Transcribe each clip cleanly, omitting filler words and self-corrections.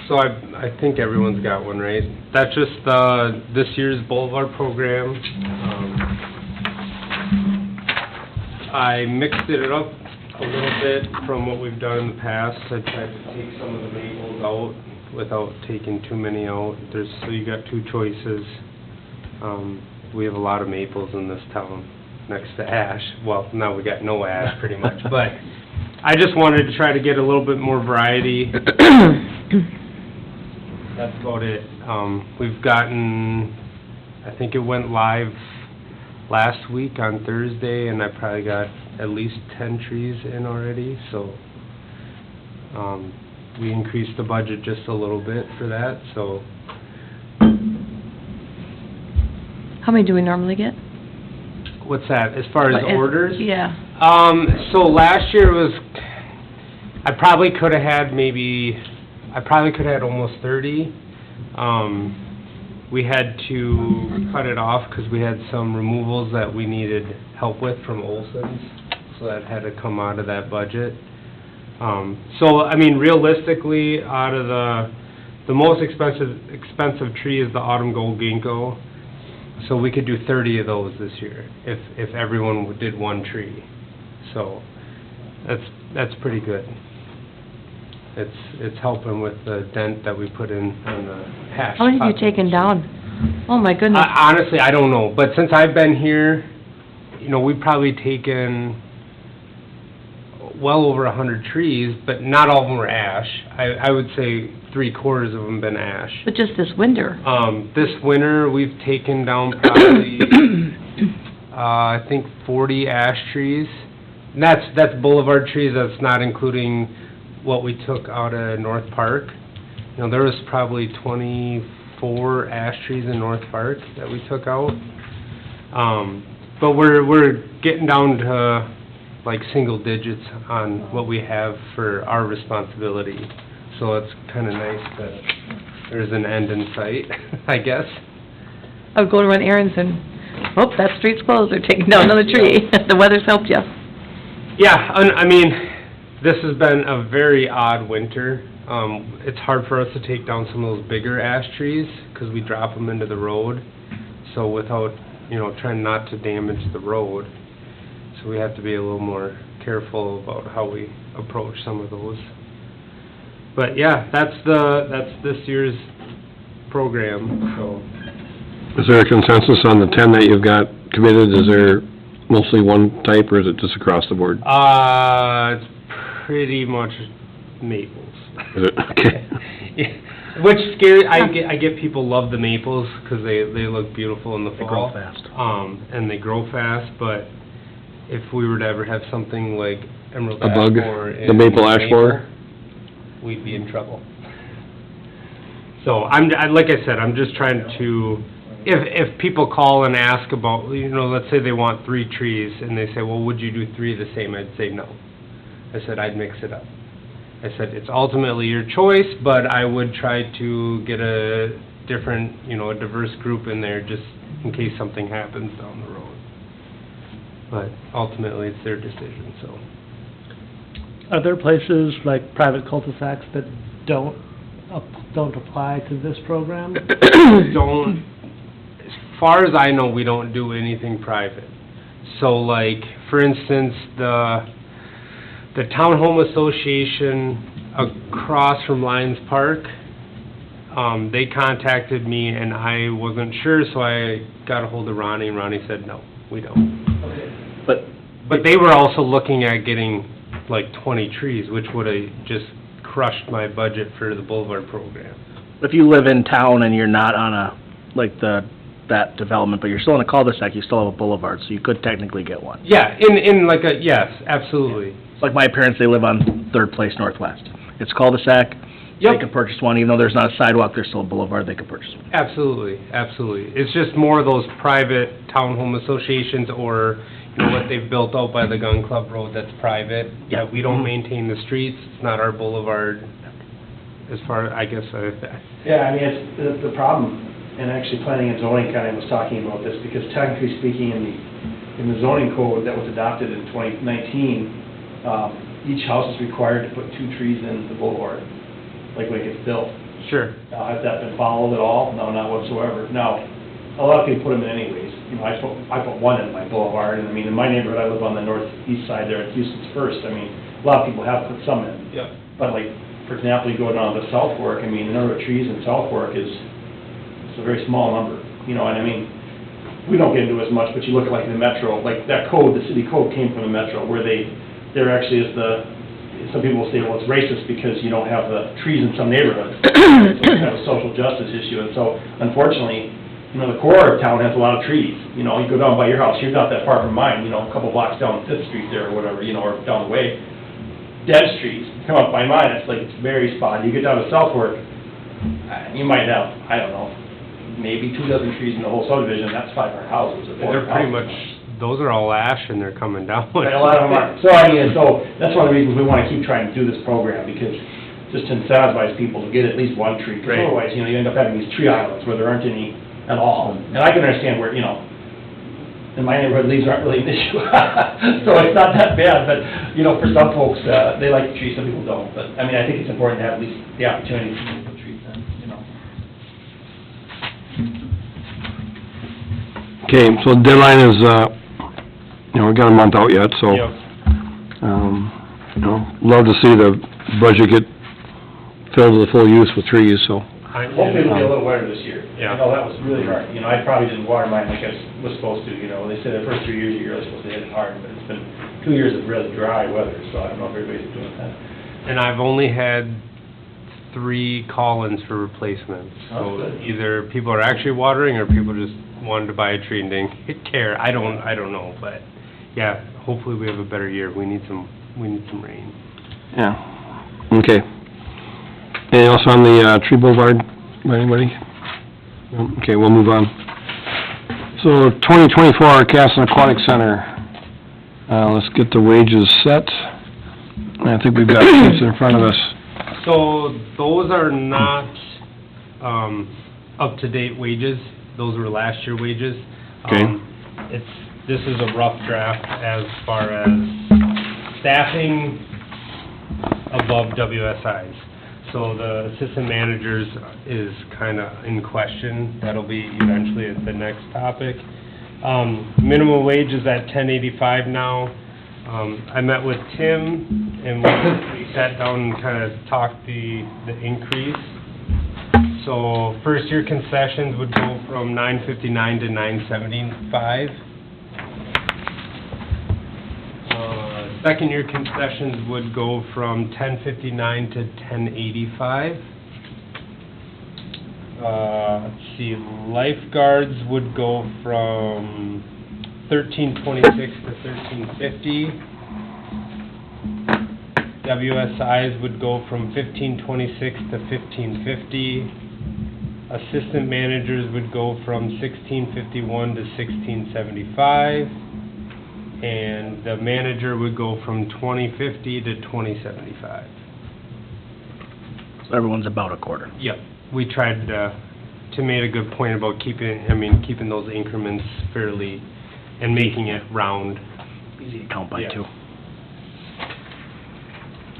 So I think everyone's got one, right? That's just this year's Boulevard program. I mixed it up a little bit from what we've done in the past. I tried to take some of the maples out without taking too many out. So you got two choices. We have a lot of maples in this town next to ash. Well, now we got no ash pretty much, but I just wanted to try to get a little bit more variety. That's about it. We've gotten, I think it went live last week on Thursday, and I probably got at least 10 trees in already, so we increased the budget just a little bit for that, so. How many do we normally get? What's that, as far as orders? Yeah. So last year was, I probably could have had almost 30. We had to cut it off because we had some removals that we needed help with from Olson's, so that had to come out of that budget. So, I mean, realistically, out of the most expensive tree is the autumn gold ginkgo, so we could do 30 of those this year if everyone did one tree. So that's pretty good. It's helping with the dent that we put in on the hash. How many have you taken down? Oh, my goodness. Honestly, I don't know, but since I've been here, we've probably taken well over 100 trees, but not all of them were ash. I would say 3/4 of them been ash. But just this winter? This winter, we've taken down probably, I think 40 ash trees. And that's boulevard trees, that's not including what we took out of North Park. There was probably 24 ash trees in North Park that we took out. But we're getting down to like single digits on what we have for our responsibility. So it's kind of nice that there's an end in sight, I guess. I would go to run errands and, oh, that street's closed, they're taking down another tree. The weather's helped you. Yeah, I mean, this has been a very odd winter. It's hard for us to take down some of those bigger ash trees because we drop them into the road. So without, trying not to damage the road. So we have to be a little more careful about how we approach some of those. But yeah, that's this year's program, so. Is there a consensus on the 10 that you've got committed? Is there mostly one type, or is it just across the board? It's pretty much maples. Is it? Okay. Yeah. Which scary, I get people love the maples because they look beautiful in the fall. They grow fast. And they grow fast, but if we were to ever have something like emerald A ash bug? borer The maple ash borer? we'd be in trouble. So like I said, I'm just trying to, if people call and ask about, let's say they want 3 trees, and they say, well, would you do 3 the same? I'd say no. I said I'd mix it up. I said it's ultimately your choice, but I would try to get a different, a diverse group in there just in case something happens down the road. But ultimately, it's their decision, so. Are there places like private cul-de-sacs that don't apply to this program? As far as I know, we don't do anything private. So like, for instance, the Townhome Association across from Lions Park, they contacted me and I wasn't sure, so I got a hold of Ronnie, and Ronnie said, no, we don't. But they were also looking at getting like 20 trees, which would have just crushed my budget for the Boulevard program. If you live in town and you're not on that development, but you're still in a cul-de-sac, you still have a boulevard, so you could technically get one. Yeah, yes, absolutely. It's like my parents, they live on 3rd Place Northwest. It's cul-de-sac. Yep. They can purchase one, even though there's not a sidewalk, there's still a boulevard, they can purchase one. Absolutely. It's just more of those private townhome associations or, what they've built out by the Gun Club Road that's private. Yeah. We don't maintain the streets, it's not our boulevard, as far, I guess. Yeah, I mean, it's the problem, and actually planning and zoning kind of was talking about this, because technically speaking, in the zoning code that was adopted in 2019, each house is required to put 2 trees in the boulevard, like when it gets built. Sure. Now, has that been followed at all? No, not whatsoever. Now, a lot of people put them in anyways. You know, I put one in my boulevard, and I mean, in my neighborhood, I live on the northeast side there at Houston's First. I mean, a lot of people have put some in. Yep. But like, for example, you go down to South Fork, I mean, the number of trees in South Fork is, it's a very small number, you know, and I mean, we don't get into as much, but you look at like the metro, like that code, the city code came from the metro, where there actually is some people will say, well, it's racist because you don't have the trees in some neighborhoods. So it's kind of a social justice issue, and so unfortunately, you know, the core of town has a lot of trees. You know, you go down by your house, you're not that far from mine, you know, a couple blocks down Fifth Street there or whatever, you know, or down the way. Dead trees, come up by mine, it's like, it's very spotty. You get down to South Fork, you might have, I don't know, maybe 2 dozen trees in the whole subdivision, that's 500 houses or 400 They're pretty houses. much, those are all ash and they're coming down. Right, a lot of them are. So, I mean, so, that's one of the reasons we wanna keep trying to do this program, because just to incentivize people to get at least one tree. Because Right. otherwise, you know, you end up having these tree islands where there aren't any at all. And I can understand where, you know, in my neighborhood, leaves aren't really an issue. So it's not that bad, but, you know, for some folks, they like the trees, some people don't. But, I mean, I think it's important to have at least the opportunity to put trees in, you know. Okay, so the deadline is, you know, we got a month out yet, so, Yep. you know, love to see the budget get filled to the full use with trees, so. Hopefully it'll be a little wetter this year. Yeah. I know that was really hard. You know, I probably didn't water mine like I was supposed to, you know. They said the first 3 years you're really supposed to hit it hard, but it's been 2 years of really dry weather, so I don't know if everybody's doing that. And I've only had 3 call-ins for replacements. That's So good. either people are actually watering or people just wanted to buy a tree and didn't care. I don't know, but yeah, hopefully we have a better year. We need some rain. Yeah, okay. Anything else on the, tree boulevard, by anybody? No? Okay, we'll move on. So, 2024 Castle Aquatic Center, let's get the wages set. I think we've got sheets in front of us. So those are not, up-to-date wages. Those were last year wages. Okay. This is a rough draft as far as staffing above WSIs. So the assistant managers is kind of in question. That'll be eventually at the next topic. Minimum wage is at $10.85 now. I met with Tim, and we sat down and kind of talked the increase. So first year concessions would go from $9.59 to $9.75. Second year concessions would go from $10.59 to $10.85. Let's see, lifeguards would go from $13.26 to $13.50. WSIs would go from $15.26 to $15.50. Assistant managers would go from $16.51 to $16.75. And the manager would go from $20.50 to $20.75. So everyone's about a quarter. Yep, we tried, Tim made a good point about keeping those increments fairly, and making it round. Easy to count by Yeah. 2.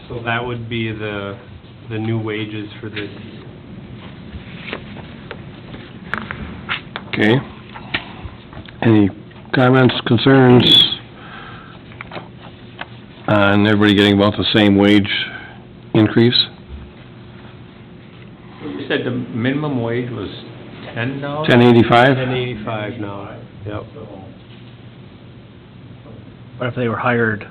So that would be the new wages for this year. Okay. Any comments, concerns? And everybody getting about the same wage increase? You said the minimum wage was $10? $10.85? $10.85 now, yep. But if they were hired,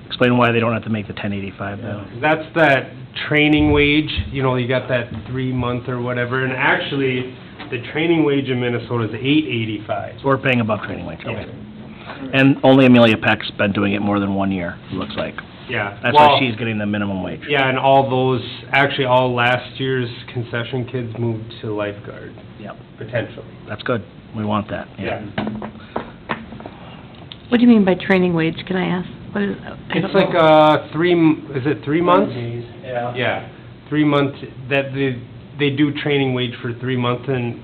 explain why they don't have to make the $10.85 then. That's that training wage, you know, you got that 3-month or whatever, and actually, the training wage in Minnesota is $8.85. So we're paying above training wage, okay. And only Amelia Peck's been doing it more than 1 year, it looks like. Yeah. That's why well, she's getting the minimum wage. Yeah, and all those, actually, all last year's concession kids moved to lifeguard, Yep, potentially. that's good. We want that, yeah. What do you mean by training wage, can I ask? What is, I It's don't know. like, 3 months? Yeah. Yeah, 3 months, that they do training wage for 3 months, and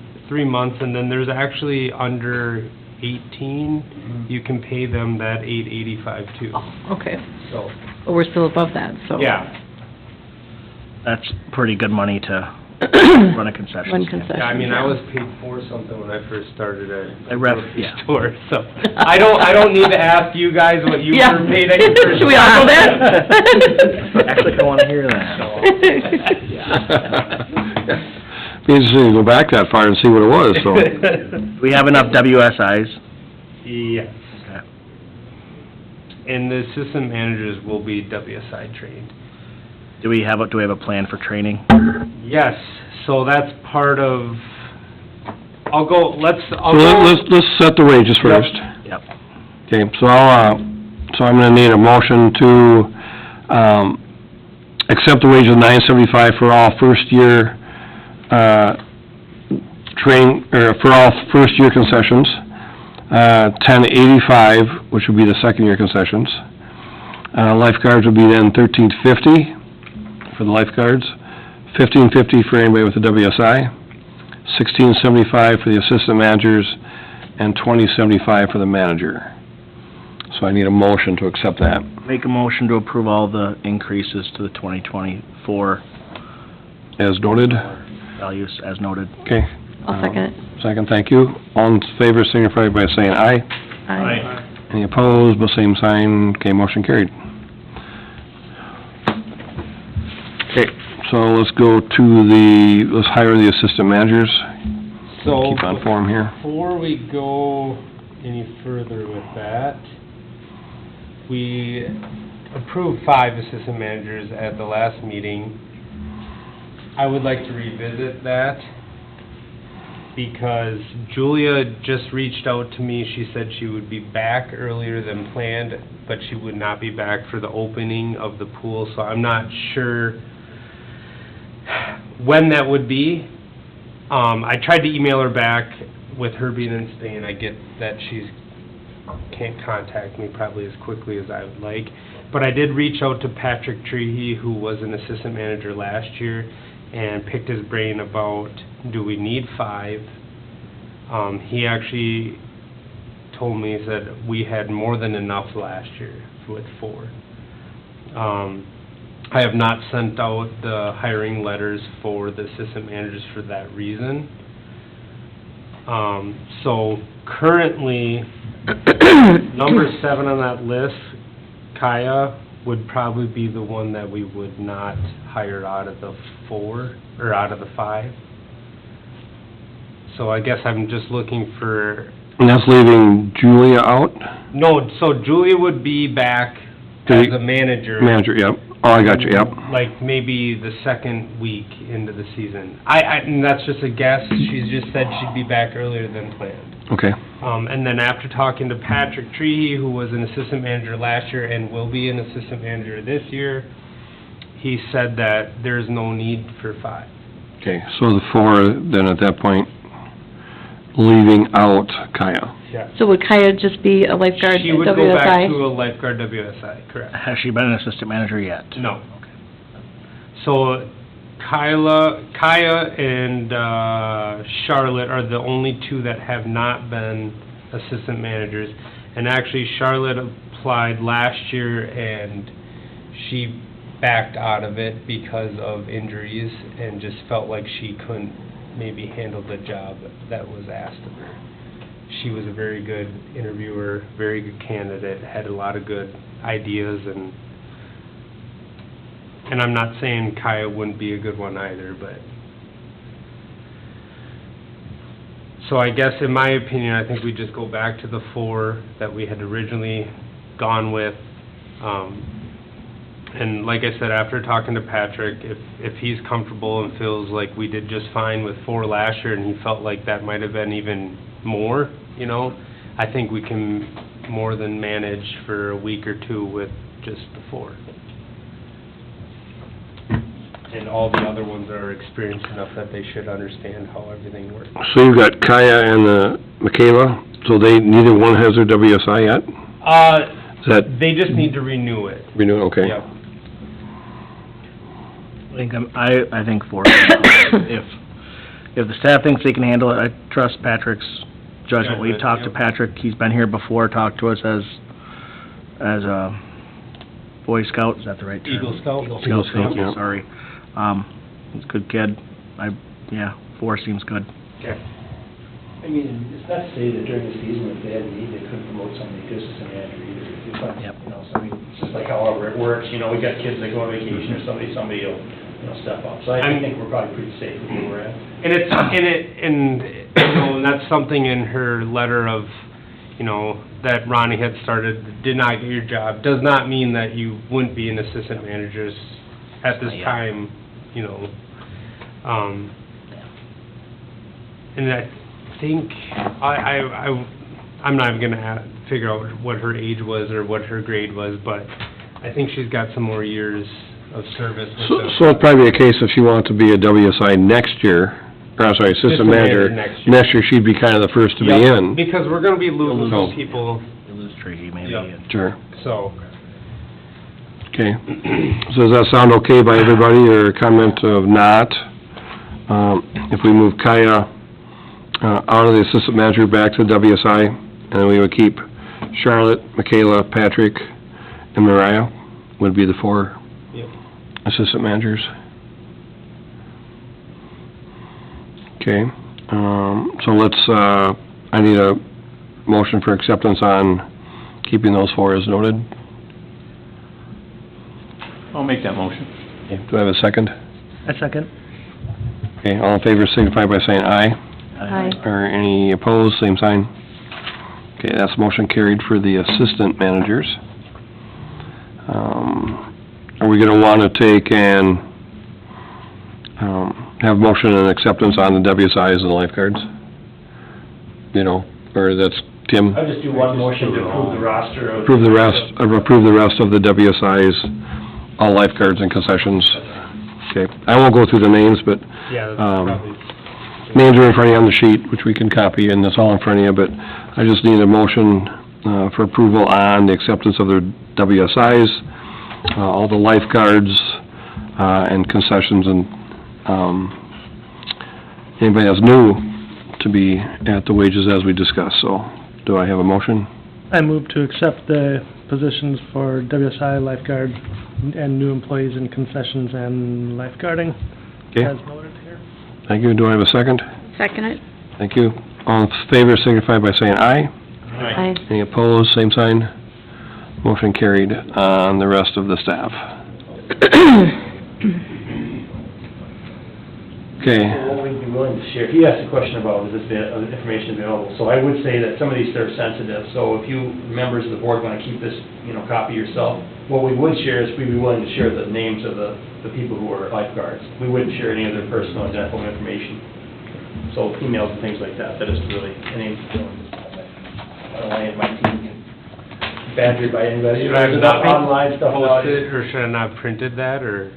then there's actually under 18, you can pay them that $8.85 too. Oh, okay, So, but we're still above that, so. yeah. That's pretty good money to run a concession Run stand. concession. Yeah, I mean, I was paid for something when I first started at A a ref, grocery yeah. store, so. I don't need to ask you guys what you Yeah. were paid at your first. Should we all go there? Actually, I wanna hear that. Be interesting to go back that far and see what it was, so. We have enough WSIs. Yes, Okay. and the assistant managers will be WSI trained. Do we have a plan for training? Yes, so that's part of, I'll go. Let's set the wages first. Yep. Okay, so so I'm gonna need a motion to, accept the wage of $9.75 for all first-year, for all first-year concessions, $10.85, which would be the second-year concessions. Lifeguards would be then $13.50 for the lifeguards, $15.50 for anybody with a WSI, $16.75 for the assistant managers, and $20.75 for the manager. So I need a motion to accept that. Make a motion to approve all the increases to the 2024 As noted. values as noted. Okay. I'll second it. Second, thank you. All in favor, signify by saying aye. Aye. Any opposed, by same sign. Okay, motion carried. Okay, so let's go to let's hire the assistant managers. So, Keep on form here. before we go any further with that, we approved 5 assistant managers at the last meeting. I would like to revisit that, because Julia just reached out to me. She said she would be back earlier than planned, but she would not be back for the opening of the pool, so I'm not sure when that would be. I tried to email her back. With her being in Spain, I get that can't contact me probably as quickly as I would like. But I did reach out to Patrick Trehe, who was an assistant manager last year, and picked his brain about, do we need 5? He actually told me, he said, we had more than enough last year with 4. I have not sent out the hiring letters for the assistant managers for that reason. So currently, number 7 on that list, Kaya, would probably be the one that we would not hire out of the 4, or out of the 5. So I guess I'm just looking for, And that's leaving Julia out? no, so Julia would be back as a manager. Manager, yep. Oh, I got you, yep. Like maybe the second week into the season. And that's just a guess. She's just said she'd be back earlier than planned. Okay. And then after talking to Patrick Trehe, who was an assistant manager last year and will be an assistant manager this year, he said that there's no need for 5. Okay, so the 4, then at that point, leaving out Kaya. Yeah. So would Kaya just be a lifeguard at She would go back WSI? to a lifeguard WSI, correct. Has she been an assistant manager yet? No. So Kaya and Charlotte are the only 2 that have not been assistant managers. And actually, Charlotte applied last year and she backed out of it because of injuries and just felt like she couldn't maybe handle the job that was asked of her. She was a very good interviewer, very good candidate, had a lot of good ideas, and I'm not saying Kaya wouldn't be a good one either, but... So I guess, in my opinion, I think we just go back to the 4 that we had originally gone with. And like I said, after talking to Patrick, if he's comfortable and feels like we did just fine with 4 last year, and he felt like that might have been even more, I think we can more than manage for a week or 2 with just the 4. And all the other ones are experienced enough that they should understand how everything works. So you've got Kaya and Michaela, so neither one has their WSI yet? Is that They just need to renew it. renewed, okay? Yep. I think 4. If the staff thinks they can handle it, I trust Patrick's judgment. We've talked to Patrick, he's been here before, talked to us as a Boy Scout, is that the right term? Eagle Scout. Eagle Scout, yeah. Sorry. He's a good kid. Yeah, 4 seems good. I mean, it's not to say that during the season, if they had a need, they couldn't promote somebody to assistant manager either. It's not, Yep. you know, so I mean, it's just like however it works, you know, we got kids that go on vacation or somebody will, step up. So I think we're probably pretty safe with where we're at. And and that's something in her letter of, that Ronnie had started, did not get your job, does not mean that you wouldn't be an assistant manager at this Yeah. time, and I think, I'm not even gonna figure out what her age was or what her grade was, but I think she's got some more years of service with the... So it'd probably be a case if she wanted to be a WSI next year, or I'm sorry, assistant manager, next year she'd be kind of the first to be Yep, in. because we're gonna be losing Oh. some people, You lose Tricky maybe. Yep. and- Sure, so... okay. So does that sound okay by everybody, or a comment of not? If we move Kaya, out of the assistant manager back to WSI, and then we would keep Charlotte, Michaela, Patrick, and Mariah, would be the 4 Yep. assistant managers. Okay, so let's, I need a motion for acceptance on keeping those 4 as noted. I'll make that motion. Okay, do I have a second? A second. Okay, all in favor signify by saying aye. Aye. Or any opposed, same sign. Okay, that's motion carried for the assistant managers. Are we gonna wanna take and, have motion and acceptance on the WSIs and the lifeguards? Or that's, Tim, I'll just do one motion to approve the roster of... approve the rest of the WSIs, all lifeguards and concessions. Okay, I won't go through the names, but, Yeah, that's Um, probably... names are in front of you on the sheet, which we can copy, and that's all in front of you, but I just need a motion, for approval on the acceptance of the WSIs, all the lifeguards, and concessions, and, anybody that's new to be at the wages as we discussed, so, do I have a motion? I move to accept the positions for WSI lifeguard and new employees in concessions and lifeguarding, Okay, as noted here. thank you, do I have a second? Second it? Thank you. All in favor signify by saying aye. Aye. Any opposed, same sign. Motion carried on the rest of the staff. Okay, What we'd be willing to share, he asked a question about, is this information available? So I would say that some of these are sensitive, so if you, members of the board, want to keep this, copy yourself, what we would share is we'd be willing to share the names of the people who are lifeguards. We wouldn't share any of their personal identifiable information. So emails and things like that, that is really, I don't want any of my team get badgered by anybody. Should I There's not enough online stuff posted, nowadays. or should I not printed that, or?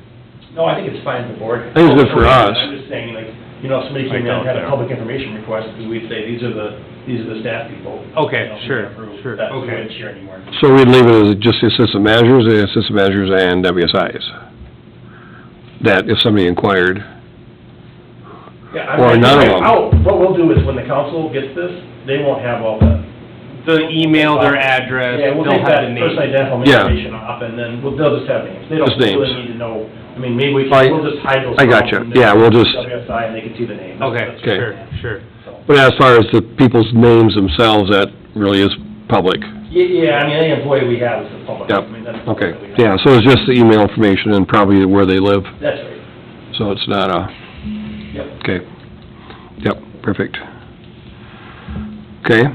No, I think it's fine for the board. I think it's good for us. I'm just saying, like, if somebody came in and had a public information request, we'd say, these are the staff people. Okay, We sure, approve. sure, That we okay. wouldn't share anymore. so we'd leave it as just the assistant managers and WSIs. That if somebody inquired. Yeah, Or none of them. What we'll do is, when the council gets this, they won't have all that. The email, their address, Yeah, we'll they'll take have that the personal name. identifiable Yeah. information off, and then they'll just have names. They don't Just names. really need to know, maybe we I- can, we'll just hide those. I gotcha. from Yeah, we'll just- WSI, and they can see the name. Okay, That's- Okay. sure. But as far as the people's names themselves, that really is public. Yeah, I mean, any employee we have is the public. Yep. I mean, that's the Okay, public that we yeah, have. so it's just the email information and probably where they live, That's right. so it's not a, Yep. okay. Yep, perfect. Okay,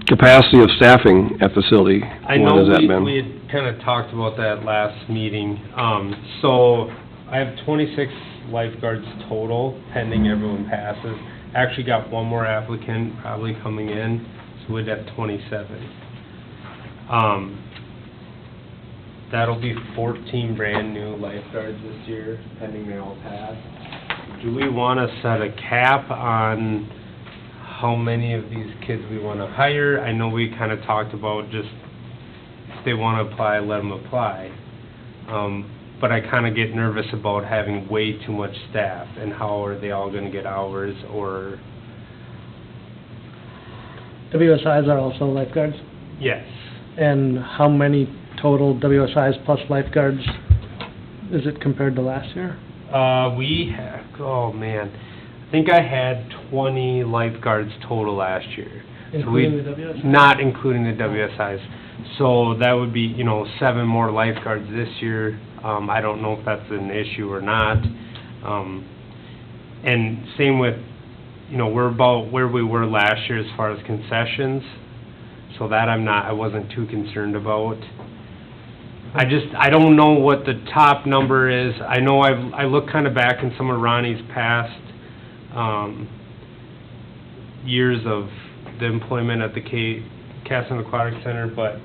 capacity of staffing at facility, I what know has that been? we had kinda talked about that last meeting, so I have 26 lifeguards total, pending everyone passes. Actually got one more applicant probably coming in, so we'd have 27. That'll be 14 brand-new lifeguards this year, pending they all pass. Do we wanna set a cap on how many of these kids we wanna hire? I know we kinda talked about just, if they wanna apply, let them apply. But I kinda get nervous about having way too much staff, and how are they all gonna get hours, or, WSIs are also lifeguards, yes. and how many total WSIs plus lifeguards is it compared to last year? We have, oh man, I think I had 20 lifeguards total last year. So we- Including the WSI? Not including the WSIs. So that would be, 7 more lifeguards this year. I don't know if that's an issue or not. And same with, we're about where we were last year as far as concessions. So that I wasn't too concerned about. I don't know what the top number is. I know I look kind of back in some of Ronnie's past, years of the employment at the Casson Aquatic Center, but,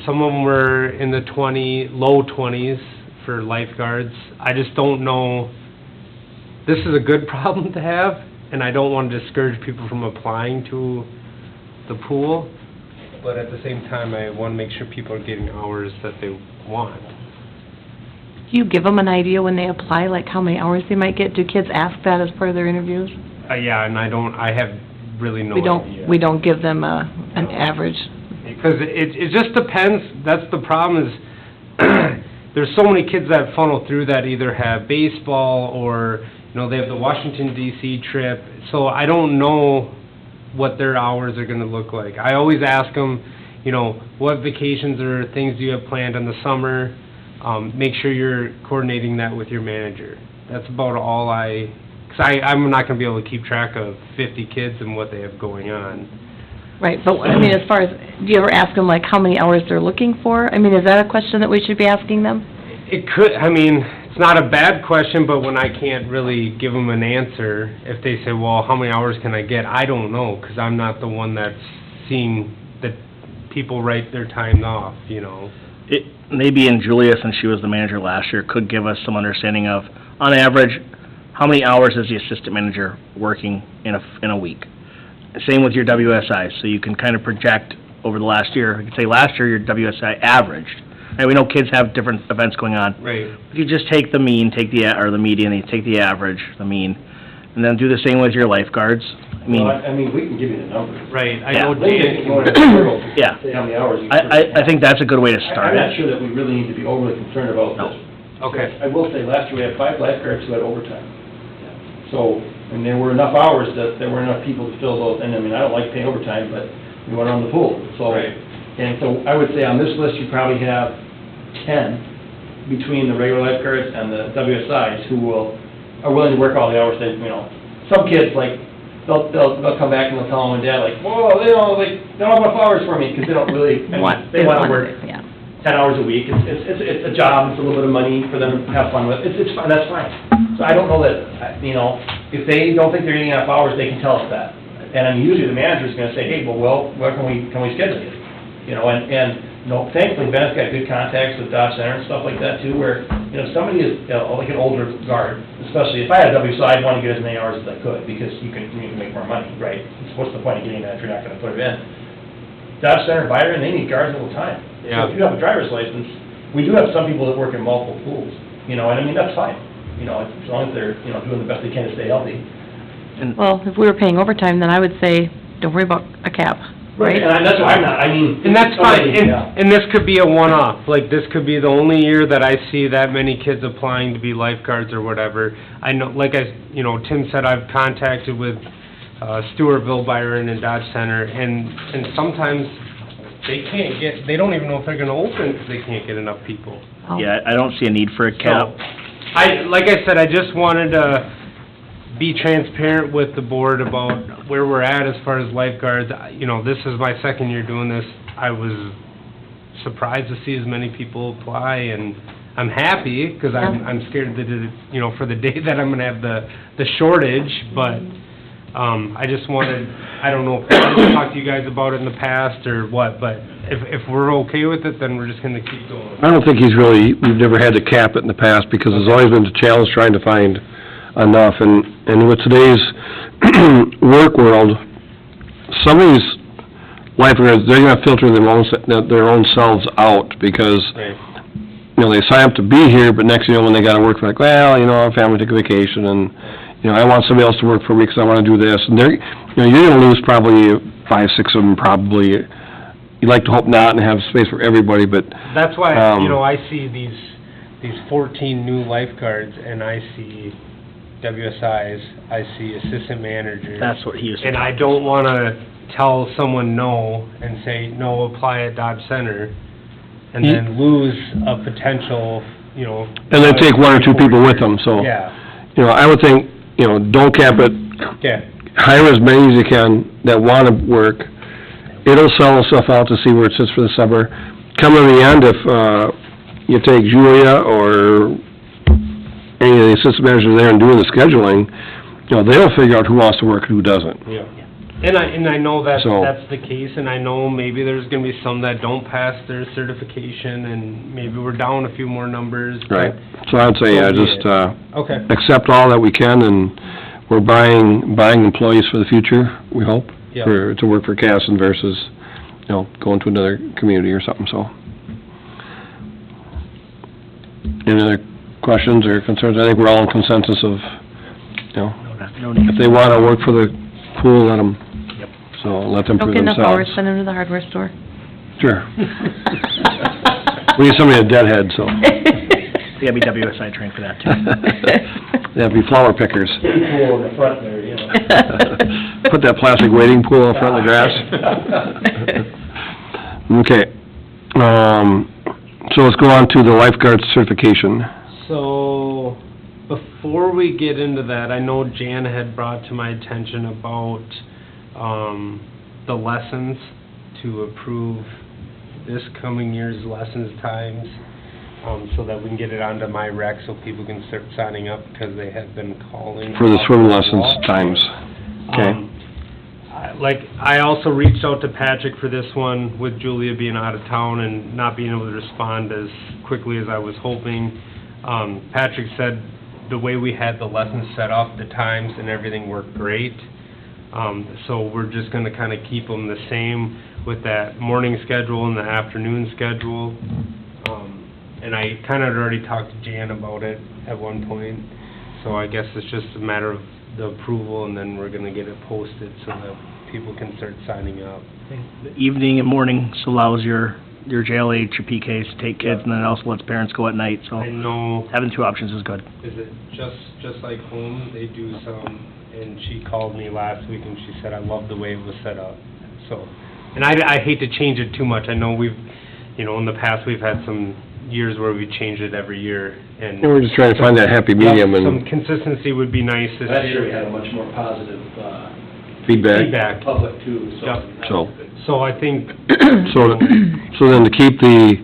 some of them were in the low 20s for lifeguards. I just don't know. This is a good problem to have, and I don't want to discourage people from applying to the pool, but at the same time, I want to make sure people are getting hours that they want. Do you give them an idea when they apply, like how many hours they might get? Do kids ask that as part of their interviews? Yeah, and I have really no idea. We don't give them an average. Because it just depends. That's the problem is, there's so many kids that funnel through that either have baseball or, they have the Washington DC trip. So I don't know what their hours are gonna look like. I always ask them, what vacations or things do you have planned in the summer? Make sure you're coordinating that with your manager. That's about all because I'm not gonna be able to keep track of 50 kids and what they have going on. Right, but, as far as, do you ever ask them, like, how many hours they're looking for? Is that a question that we should be asking them? It could, it's not a bad question, but when I can't really give them an answer, if they say, well, how many hours can I get? I don't know, because I'm not the one that's seeing that people write their time off, Maybe in Julia, since she was the manager last year, could give us some understanding of, on average, how many hours is the assistant manager working in a week? Same with your WSI, so you can kind of project over the last year. You can say last year your WSI averaged. And we know kids have different events going on. Right. If you just take the mean, or the median, you take the average, the mean, and then do the same with your lifeguards. Well, we can give you the numbers. Right, I Yeah. know Linda, you want Dan, to Yeah. say how many hours you... I think that's a good way to start I'm not it. sure that we really need to be overly concerned about No. this. okay, I will say, last year we had 5 lifeguards who had overtime. So, and there were enough hours that there were enough people to fill those, and I don't like paying overtime, but we went on the pool, so. Right. And so I would say on this list, you probably have 10 between the regular lifeguards and the WSIs who are willing to work all the hours that, some kids, like, they'll come back and they'll tell mom and dad, like, whoa, they don't have enough hours for me, because they don't really, they want to work Yeah. 10 hours a week. It's a job, it's a little bit of money for them to have fun with. It's fine, that's fine. So I don't know that, if they don't think they're getting enough hours, they can tell us that. And usually the manager's gonna say, hey, well, where can we schedule you? Thankfully Bennett's got good contacts with Dodge Center and stuff like that too, where, if somebody is, like an older guard, especially if I had a WSI, I'd want to get as many hours as I could, because you can make more money, right? What's the point of getting that if you're not gonna put it in? Dodge Center, Byron, they need guards all the time. Yeah. So if you have a driver's license, we do have some people that work in multiple pools, and that's fine. As long as they're, doing the best they can to stay healthy. Well, if we were paying overtime, then I would say, don't worry about a cap, right? And that's why I'm not, and that's fine, and this could be a one-off, like, this could be the only year that I see that many kids applying to be lifeguards or whatever. I know, Tim said, I've contacted with Stewartville, Byron, and Dodge Center, and sometimes they don't even know if they're gonna open because they can't get enough people. Oh. Yeah, I don't see a need for a cap. So, like I said, I just wanted to be transparent with the board about where we're at as far as lifeguards. This is my second year doing this. I was surprised to see as many people apply, and I'm happy, because I'm scared that, for the day that I'm gonna have the shortage, but, I just wanted, I don't know if I talked to you guys about it in the past or what, but if we're okay with it, then we're just gonna keep going. I don't think we've never had to cap it in the past, because there's always been a challenge trying to find enough, and with today's work world, some of these lifeguards, they're gonna filter their own selves out, because, Right. they sign up to be here, but next thing you know, when they gotta work, they're like, well, our family took a vacation, and, I want somebody else to work for me because I wanna do this, and you're gonna lose probably 5, 6 of them, probably. You'd like to hope not and have space for everybody, but... That's why, I see these 14 new lifeguards, and I see WSIs, I see assistant managers. That's what he used to And I talk don't wanna tell someone no and say, no, apply at Dodge Center, and then lose a potential, you know. And then take one or two people with them, so. Yeah, You know, I would think, you know, don't cap it, yeah, hire as many as you can that wanna work. It'll sell itself out to see where it sits for the summer. Come in the end, if, you take Julia or any of the assistant managers there and doing the scheduling, you know, they'll figure out who wants to work and who doesn't. yeah. And I know that's So- the case, and I know maybe there's gonna be some that don't pass their certification, and maybe we're down a few more numbers. but- Right. So I'd say, So be just, it. Okay, accept all that we can, and we're buying employees for the future, we hope. Yeah. To work for Casson versus, you know, going to another community or something, so. Any other questions or concerns? I think we're all in consensus of, you know, No need. if they wanna work for the pool, let them. Yep. So let them Don't prove get enough hours, themselves. send them to the hardware store. Sure. We need somebody a deadhead, so. You gotta be WSI trained for that too. That'd be flower pickers. Pool in the front there, you know. Put that plastic wading pool in front of the grass. Okay, so let's go on to the lifeguard certification. so, before we get into that, I know Jan had brought to my attention about, the lessons, to approve this coming year's lessons times, so that we can get it onto my rec so people can start signing up, because they have been calling. For the about swim this lessons law. times. Okay. I also reached out to Patrick for this one, with Julia being out of town and not being able to respond as quickly as I was hoping. Patrick said the way we had the lessons set up, the times and everything worked great. So we're just gonna kinda keep them the same with that morning schedule and the afternoon schedule. And I kinda had already talked to Jan about it at one point, so I guess it's just a matter of the approval, and then we're gonna get it posted so that people can start signing up. The evening and mornings allows your JLH, your PKs to take kids, and then it also lets parents go at night, so I know, having two options is good. is it just like home, they do some, and she called me last week and she said, I love the way it was set up, so. And I hate to change it too much, I know we've, you know, in the past, we've had some years where we changed it every year, and. And we're just trying to find that happy medium Some and consistency would be nice this Last year we year. had a much more positive, feedback. Feedback, public too, so. Yep. that was So- good. so I think, So, so then to keep the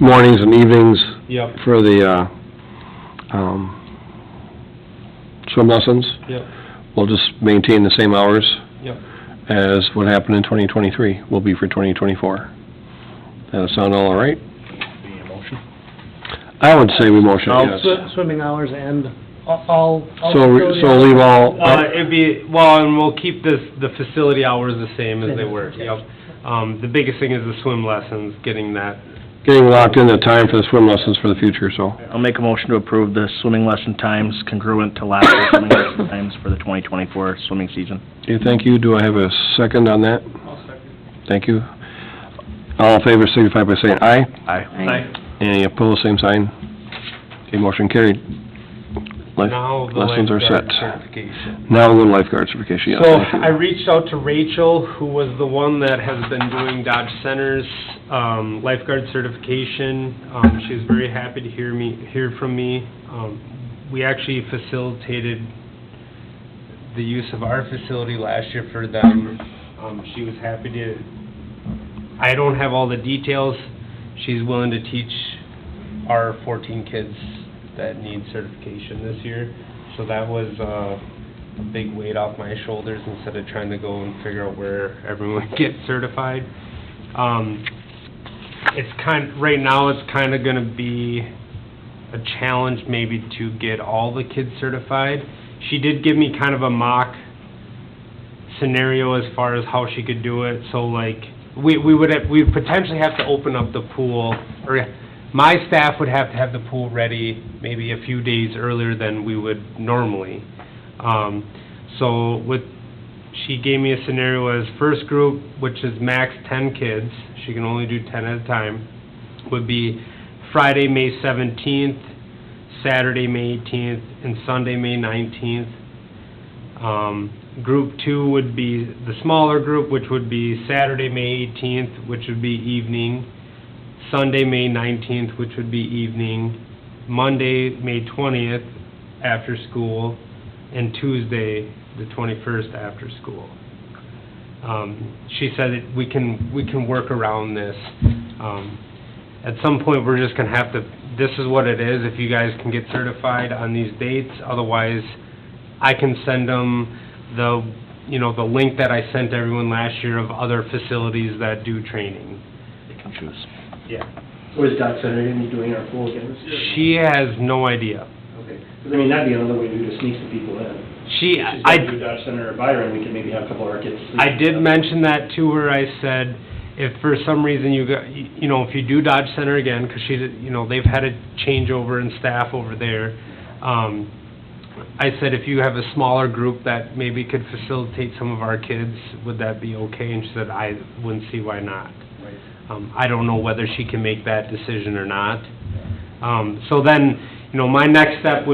mornings and evenings yep, for the, swim lessons, yep, we'll just maintain the same hours yep. as what happened in 2023 will be for 2024. That'll sound all right? Need a motion? I would say we motion, I'll yes. Swimming hours and all. So leave all, It'd be, well, and we'll keep the facility hours the same as they were, yep. The biggest thing is the swim lessons, getting that, getting locked in the time for the swim lessons for the future, so. I'll make a motion to approve the swimming lesson times congruent to last year's swimming lesson times for the 2024 swimming season. Okay, thank you. Do I have a second on that? Thank you. All in favor signify by saying aye. Aye. Any opposed, same sign. Okay, motion carried. now the Lessons are lifeguard set. certification. Now we'll go to lifeguard certification, yes, So, thank you. I reached out to Rachel, who was the one that has been doing Dodge Center's, lifeguard certification. She was very happy to hear from me. We actually facilitated the use of our facility last year for them. She was happy to, I don't have all the details. She's willing to teach our 14 kids that need certification this year. So that was, a big weight off my shoulders instead of trying to go and figure out where everyone gets certified. Right now, it's kinda gonna be a challenge maybe to get all the kids certified. She did give me kind of a mock scenario as far as how she could do it, so like, we would potentially have to open up the pool, or my staff would have to have the pool ready maybe a few days earlier than we would normally. She gave me a scenario as first group, which is max 10 kids, she can only do 10 at a time, would be Friday, May 17th Saturday, May 18th, and Sunday, May 19th. Group 2 would be the smaller group, which would be Saturday, May 18th, which would be evening, Sunday, May 19th, which would be evening, Monday, May 20th, after school, and Tuesday, the 21st, after school. She said that we can work around this. At some point, we're just gonna have to, this is what it is, if you guys can get certified on these dates, otherwise, I can send them the link that I sent everyone last year of other facilities that do training. They can choose. Yeah. So is Dodge Center gonna be doing our pool again this year? She has no idea. Okay, 'cause I mean, that'd be another way to do to sneak some people in. She, If she's gonna do Dodge Center or Byron, we could maybe have a couple of our kids sleep. I did mention that to her. I said, if for some reason if you do Dodge Center again, because they've had a changeover in staff over there, I said, if you have a smaller group that maybe could facilitate some of our kids, would that be okay? And she said, I wouldn't see why not. Right. I don't know whether she can make that decision or not. So then, my next step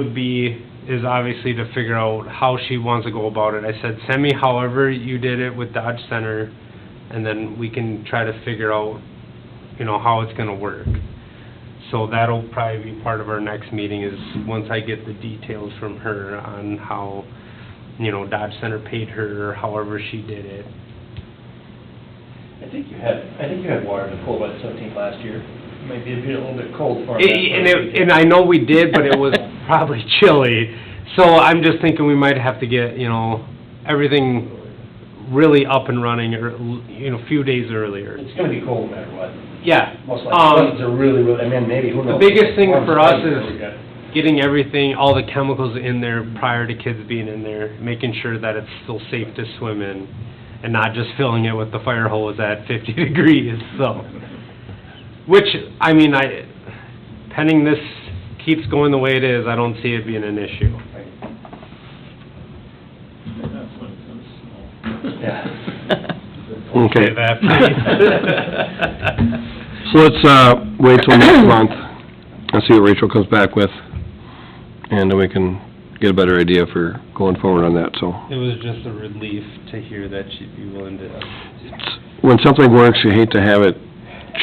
is obviously to figure out how she wants to go about it. I said, send me however you did it with Dodge Center, and then we can try to figure out, how it's gonna work. So that'll probably be part of our next meeting, is once I get the details from her on how, Dodge Center paid her, or however she did it. I think you had water in the pool by the 17th last year. Might be a little bit cold for them. And I know we did, but it was probably chilly. So I'm just thinking we might have to get, everything really up and running, or, a few days earlier. It's gonna be cold no matter what. Yeah. Most likely, unless it's a really, maybe, who knows? The biggest thing for us Warm is spring, getting everything, all the chemicals in there prior to kids being in there, making sure that it's still safe to swim in, and not just filling it with the fire hose at 50 degrees, so. Which, pending this keeps going the way it is, I don't see it being an issue. Yeah. Okay. Say that, So let's, wait till next month and see what Rachel comes back with, and then we can get a better idea for going forward on that, so. It was just a relief to hear that she'd be willing to, When something works, you hate to have it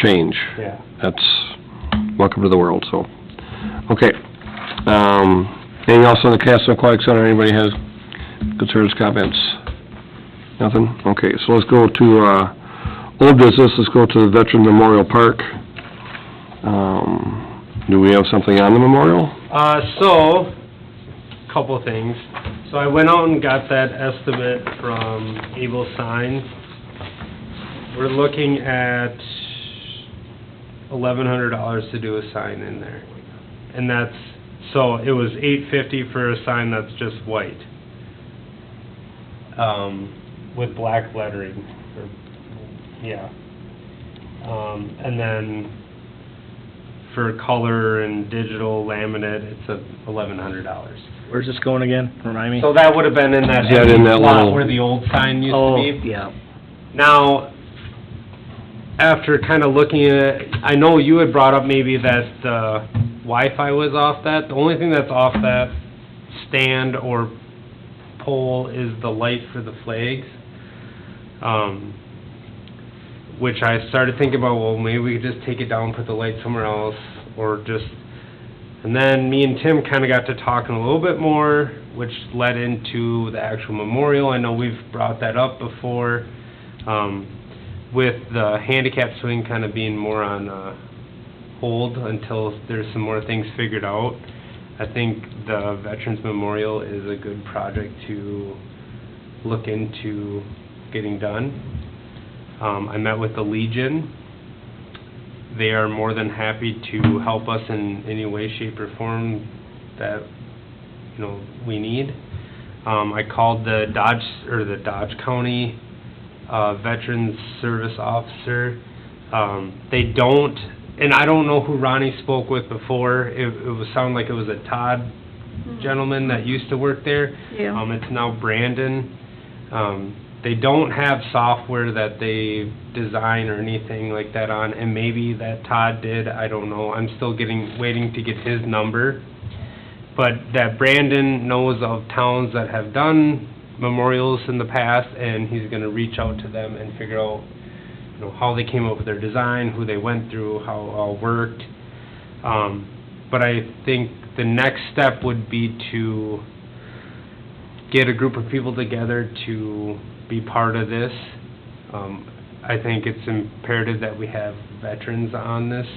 change. yeah. That's, welcome to the world, so. Okay. Anything else on the Castle Aquatic Center? Anybody has concerns, comments? Nothing? Okay, so let's go to, old business. Let's go to the Veteran Memorial Park. Do we have something on the memorial? Couple of things. So I went out and got that estimate from Able Signs. We're looking at $1,100 to do a sign in there. And so it was $850 for a sign that's just white, with black lettering, and then for color and digital laminate, it's $1,100. Where's this going again? Remind me? So that would have been in that Is that in that lot little- where the old sign used to be. Yeah. Now, after kind of looking at it, I know you had brought up maybe that the Wi-Fi was off that. The only thing that's off that stand or pole is the light for the flags. Which I started thinking about, well, maybe we could just take it down, put the light somewhere else, or just... And then me and Tim kind of got to talking a little bit more, which led into the actual memorial. I know we've brought that up before, with the handicap swing kind of being more on hold until there's some more things figured out. I think the Veterans Memorial is a good project to look into getting done. I met with the Legion. They are more than happy to help us in any way, shape, or form that, we need. I called the Dodge County Veterans Service Officer. They don't, and I don't know who Ronnie spoke with before. It sounded like it was a Todd gentleman that used to work there. Yeah. It's now Brandon. They don't have software that they design or anything like that on, and maybe that Todd did, I don't know. I'm still waiting to get his number. but that Brandon knows of towns that have done memorials in the past, and he's gonna reach out to them and figure out, you know, how they came up with their design, who they went through, how it all worked. But I think the next step would be to get a group of people together to be part of this. I think it's imperative that we have veterans on this,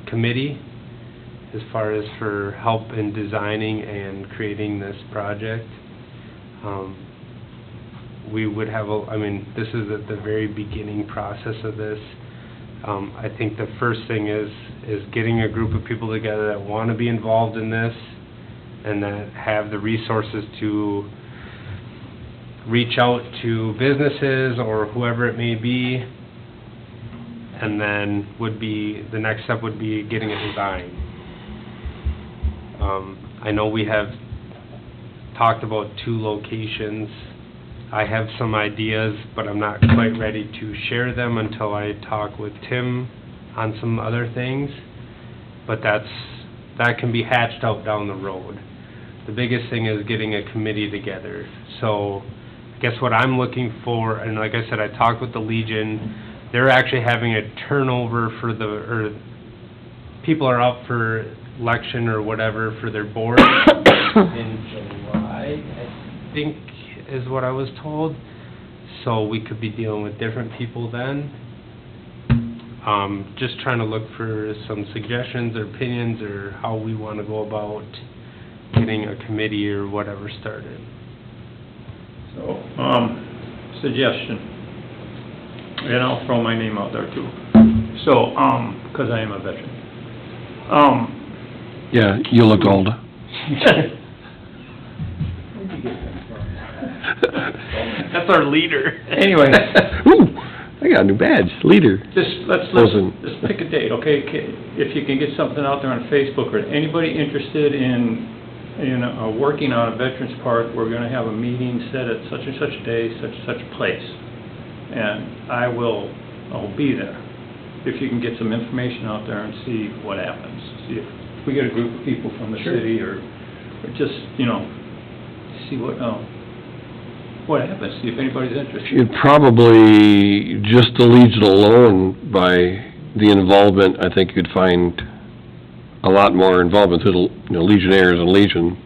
committee, as far as for help in designing and creating this project. We would have I mean, this is at the very beginning process of this. I think the first thing is getting a group of people together that want to be involved in this and that have the resources to reach out to businesses or whoever it may be. And then the next step would be getting a design. I know we have talked about 2 locations. I have some ideas, but I'm not quite ready to share them until I talk with Tim on some other things. But that can be hatched out down the road. The biggest thing is getting a committee together. So I guess what I'm looking for, and like I said, I talked with the Legion, they're actually having a turnover or people are up for election or whatever for their board in July, I think is what I was told. So we could be dealing with different people then. Just trying to look for some suggestions or opinions or how we want to go about getting a committee or whatever started. So, suggestion, and I'll throw my name out there too. So, 'cause I am a veteran. Yeah, you look old. That's our leader. Anyway, Ooh, I got a new badge, leader. let's Listen. pick a date, okay? If you can get something out there on Facebook, or anybody interested in working on a Veterans Park, we're gonna have a meeting set at such and such a day, such and such a place. And I'll be there. If you can get some information out there and see what happens. See if we get a group of people from the city or just, see what happens, see if anybody's interested. You'd probably, just the Legion alone, by the involvement, I think you'd find a lot more involvement through the Legionnaires and Legion.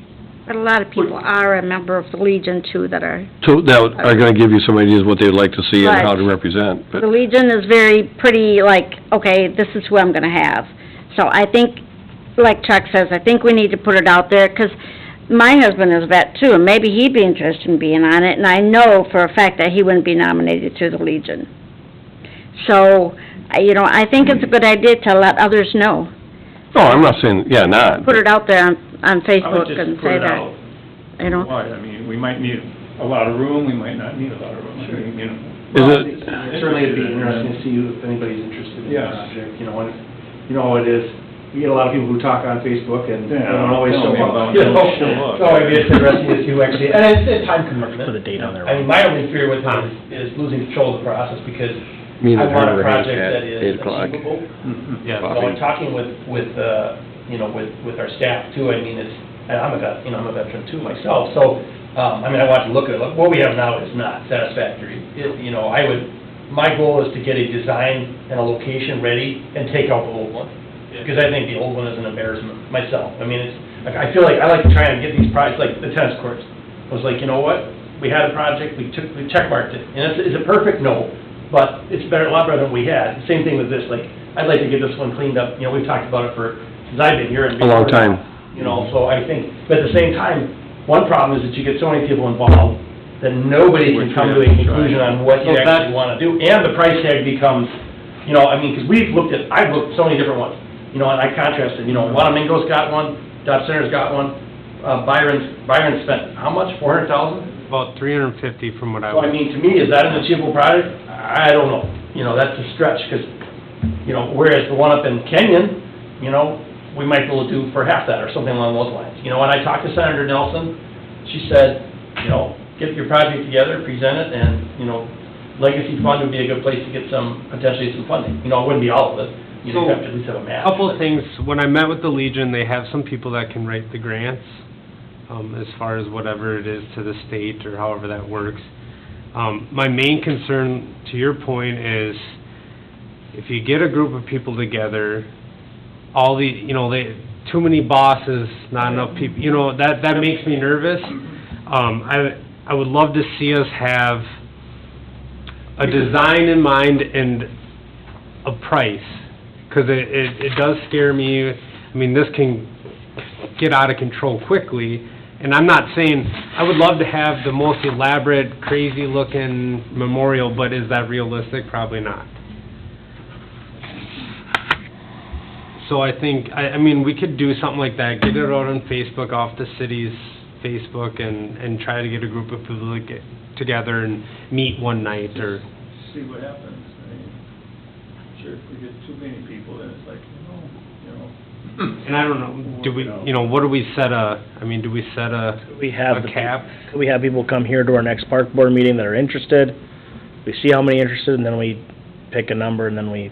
But a lot of people are a member of the Legion too that are, So that are gonna give you some ideas what they'd like to see and how to represent, the but, Legion is very pretty like, okay, this is who I'm gonna have. So I think, like Chuck says, I think we need to put it out there, 'cause my husband is a vet too, and maybe he'd be interested in being on it, and I know for a fact that he wouldn't be nominated through the Legion. So, I think it's a good idea to let others know. oh, I'm not saying, yeah, not. Put it out there on I would Facebook just and put say it that, out wide. I mean, we might need a lot of room, we might not need a lot of room. I mean, Is it, Certainly it'd be interesting to see if anybody's interested in the Yes. project, and you know how it is. We get a lot of people who talk on Facebook and they Yeah, don't always tell show me up. about You it. know? Show up. So it'd be interesting to see who actually, and it's time commitment. Put a date on there. I mean, my only fear with it is losing control of the process, because me and I the want a driver project at that is 8 o'clock. achievable. Yeah. So in talking with our staff too, I mean, and I'm a veteran too myself, so, I want to look at it. What we have now is not satisfactory. My goal is to get a design and a location ready and take out the old one. Because I think the old one is an embarrassment myself. I mean, I feel like I like to try and get these projects, like the tennis courts. I was like, you know what? We had a project, we checkmarked it. And is it perfect? No. But it's a lot better than we had. Same thing with this, like, I'd like to get this one cleaned up. We've talked about it since I've been here. And A long time. So I think, but at the same time, one problem is that you get so many people involved that nobody can come to a conclusion on what you actually want to do. And the price tag becomes, because I've looked at so many different ones. And I contrasted, Wanamingo's got one, Dodge Center's got one, Byron spent, how much, 400,000? About 350 from what I So was... to me, is that an achievable project? I don't know, that's a stretch, because, whereas the one up in Kenyon, we might be able to do for half that, or something along those lines. And I talked to Senator Nelson, she said, get your project together, present it, and, Legacy Fund would be a good place to get potentially some funding. It wouldn't be all of it, You So, have to at least have a match. Couple of things, when I met with the Legion, they have some people that can write the grants, as far as whatever it is to the state or however that works. My main concern, to your point, is if you get a group of people together, all the, too many bosses, not enough people, that makes me nervous. I would love to see us have a design in mind and a price, 'cause it does scare me. I mean, this can get out of control quickly, and I'm not saying, I would love to have the most elaborate, crazy-looking memorial, but is that realistic? Probably not. So I think, I mean, we could do something like that, get it out on Facebook, off the city's Facebook, and try to get a group of people to get together and meet one night, or... See what happens. I mean, sure, if we get too many people, then it's like, And I don't know, do we, what do we set do we set We have a cap? We have people come here to our next park board meeting that are interested. We see how many interested, and then we pick a number, and then we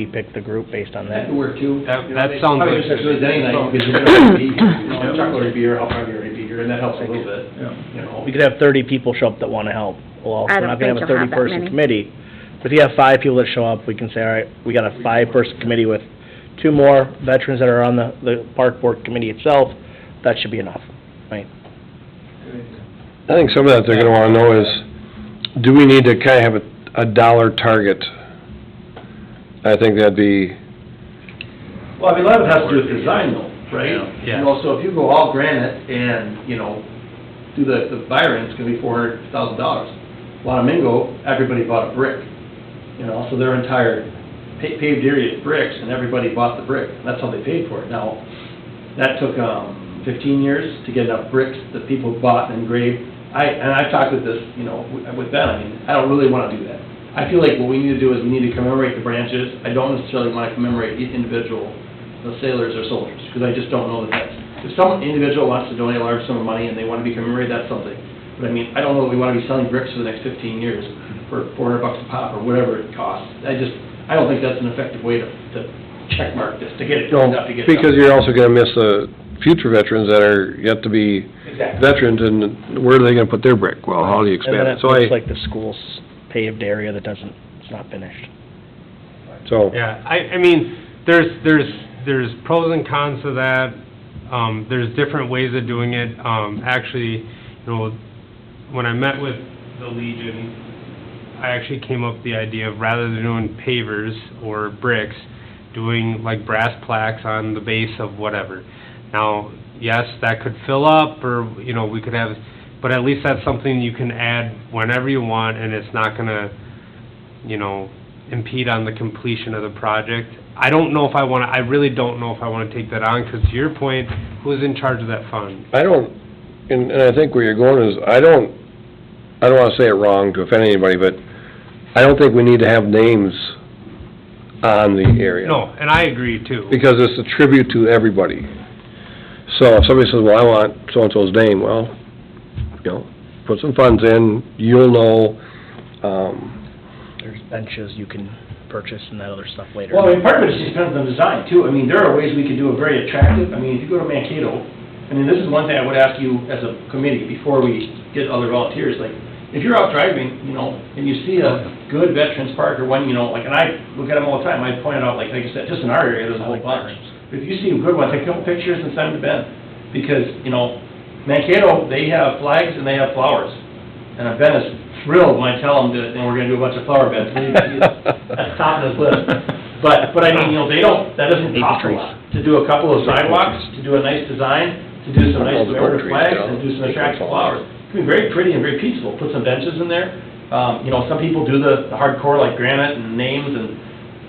pick the group based on That that. could work too. That You know, they sounds probably like- just really any night, because you're gonna already be here. Chuck will already be here, I'll probably already be here, and that helps a little bit, We could have 30 people show up that wanna help. Well, I we're don't not gonna have a think you'll have that 30-person many. committee. But if you have 5 people that show up, we can say, all right, we got a 5-person committee with 2 more veterans that are on the park board committee itself. That should be enough, right? I think some of that they're gonna wanna know is, do we need to kinda have a dollar target? I think that'd be, Well, I mean, a lot of it has to do with design though, right? Yeah. You know, so if you go all granite and, do the Byron, it's gonna be $400,000. Wanamingo, everybody bought a brick, so their entire paved area is bricks, and everybody bought the brick. That's how they paid for it. Now, that took 15 years to get enough bricks that people bought and engraved. I've talked with this, with Ben, I mean, I don't really wanna do that. I feel like what we need to do is we need to commemorate the branches. I don't necessarily wanna commemorate each individual, the sailors or soldiers, because I just don't know that that's, if some individual wants to donate a large sum of money and they wanna be commemorated, that's something. But I mean, I don't know that we wanna be selling bricks for the next 15 years for $400 a pop or whatever it costs. I don't think that's an effective way to check mark this, to get it cleaned up, to get it because done. you're also gonna miss the future veterans that are yet to be Exactly. veterans, and where are they gonna put their brick? Well, how do you And expand then it? it So looks like the school's paved area that it's not finished. so, Yeah, I mean, there's pros and cons to that. There's different ways of doing it. Actually, when I met with the Legion, I actually came up with the idea of, rather than doing pavers or bricks, doing like brass plaques on the base of whatever. Now, yes, that could fill up, or, we could have, but at least that's something you can add whenever you want, and it's not gonna, impede on the completion of the project. I really don't know if I wanna take that on, 'cause to your point, who's in charge of that fund? I don't, and I think where you're going is, I don't wanna say it wrong to offend anybody, but I don't think we need to have names on the area. No, and I agree too. Because it's a tribute to everybody. So if somebody says, well, I want so-and-so's name, well, put some funds in, you'll know, There's benches you can purchase and that other stuff later. Well, I mean, part of it just depends on design too. I mean, there are ways we could do it very attractive. I mean, if you go to Mankato, this is one thing I would ask you as a committee before we get other volunteers, like, if you're out driving, and you see a good Veterans Park or one, and I look at them all the time, I point out, like I said, just in our area, there's a whole bunch. But if you see a good one, take a couple pictures and send them to Ben, because, Mankato, they have flags and they have flowers. And Ben is thrilled when I tell him that, we're gonna do a bunch of flower beds. That's top of his list. But I mean, that doesn't cost a lot. To do a couple of sidewalks, to do a nice design, to do some nice commemorative flags, and do some attractive flowers. It can be very pretty and very peaceful. Put some benches in there. Some people do the hardcore, like granite and names, and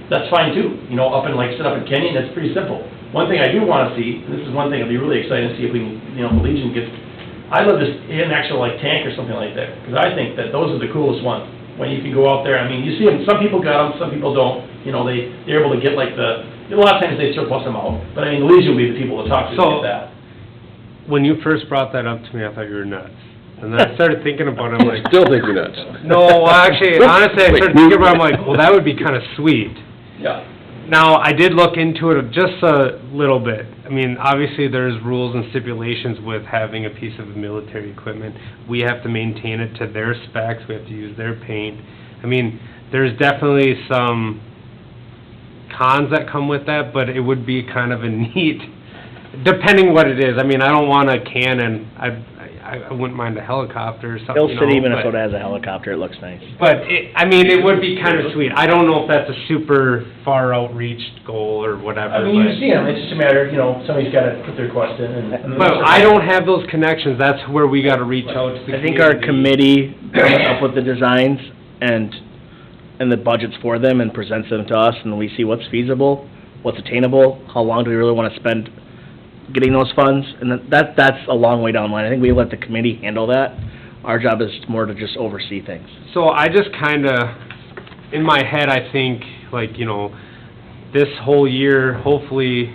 that's fine too. Set up in Kenyon, that's pretty simple. One thing I do wanna see, and this is one thing I'd be really excited to see if we can, the Legion gets, I'd love to see an actual tank or something like that, because I think that those are the coolest ones. When you can go out there, I mean, you see them, some people got them, some people don't, they're able to get a lot of times they surplus them out, but I mean, the Legion would be the people to talk to So- get that. When you first brought that up to me, I thought you were nuts. And then I started thinking about it, I'm like, Still think you're nuts. no, well, actually, honestly, I started thinking about it, I'm like, well, that would be kinda sweet. Yeah. Now, I did look into it just a little bit. I mean, obviously, there's rules and stipulations with having a piece of military equipment. We have to maintain it to their specs, we have to use their paint. I mean, there's definitely some cons that come with that, but it would be kind of a neat, depending what it is. I mean, I don't want a cannon, I wouldn't mind a helicopter or something, Hill you know, City, but- Minnesota has a helicopter, it looks nice. But I mean, it would be kind of sweet. I don't know if that's a super far outreached goal or whatever, I mean, you but- see them, it's just a matter of, somebody's gotta put their request in and. But I don't have those connections, that's where we gotta reach out to the I think our community. committee comes up with the designs and the budgets for them and presents them to us, and we see what's feasible, what's attainable, how long do we really wanna spend getting those funds, and that's a long way down the line. I think we let the committee handle that. Our job is more to just oversee things. So I just kinda, in my head, I think, like, this whole year, hopefully,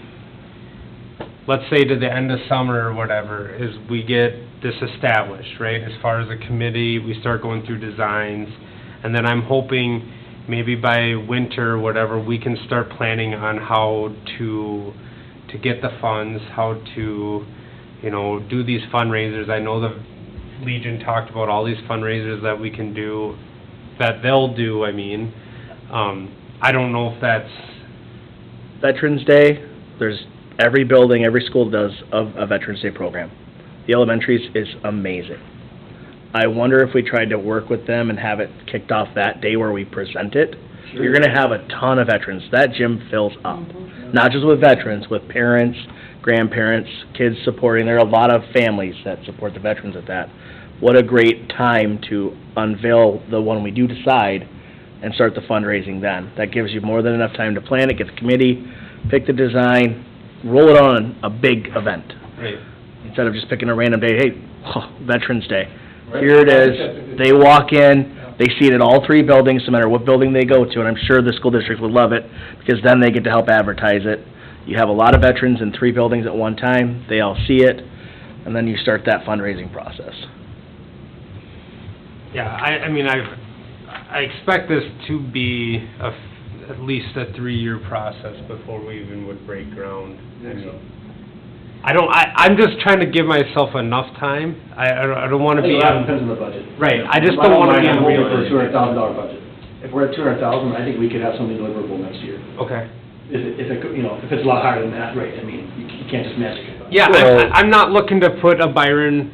let's say to the end of summer or whatever, is we get this established, right? As far as a committee, we start going through designs, and then I'm hoping maybe by winter or whatever, we can start planning on how to get the funds, how to, do these fundraisers. I know the Legion talked about all these fundraisers that we can do, that they'll do, I mean. I don't know if that's, Veterans Day, there's, every building, every school does a Veterans Day program. The elementaries is amazing. I wonder if we tried to work with them and have it kicked off that day where we present it. You're gonna have a ton of veterans. That gym fills up. Not just with veterans, with parents, grandparents, kids supporting. There are a lot of families that support the veterans at that. What a great time to unveil the one we do decide and start the fundraising then. That gives you more than enough time to plan it, get the committee, pick the design, roll it on a big event. right, Instead of just picking a random day, hey, Veterans Day. Here it is. They walk in, they see it at all three buildings, no matter what building they go to, and I'm sure the school district would love it, because then they get to help advertise it. You have a lot of veterans in three buildings at one time, they all see it, and then you start that fundraising process. yeah, I mean, I expect this to be at least a 3-year process before we even would break ground. I mean, I'm just trying to give myself enough time. I don't wanna be, Depends on the budget. right, I just don't wanna be I'm hoping for a unrealistic. $200,000 budget. If we're at 200,000, I think we could have something deliverable next year. Okay. If it's a lot higher than that, right, I mean, you can't just magic it. Yeah, Well- I'm not looking to put a Byron,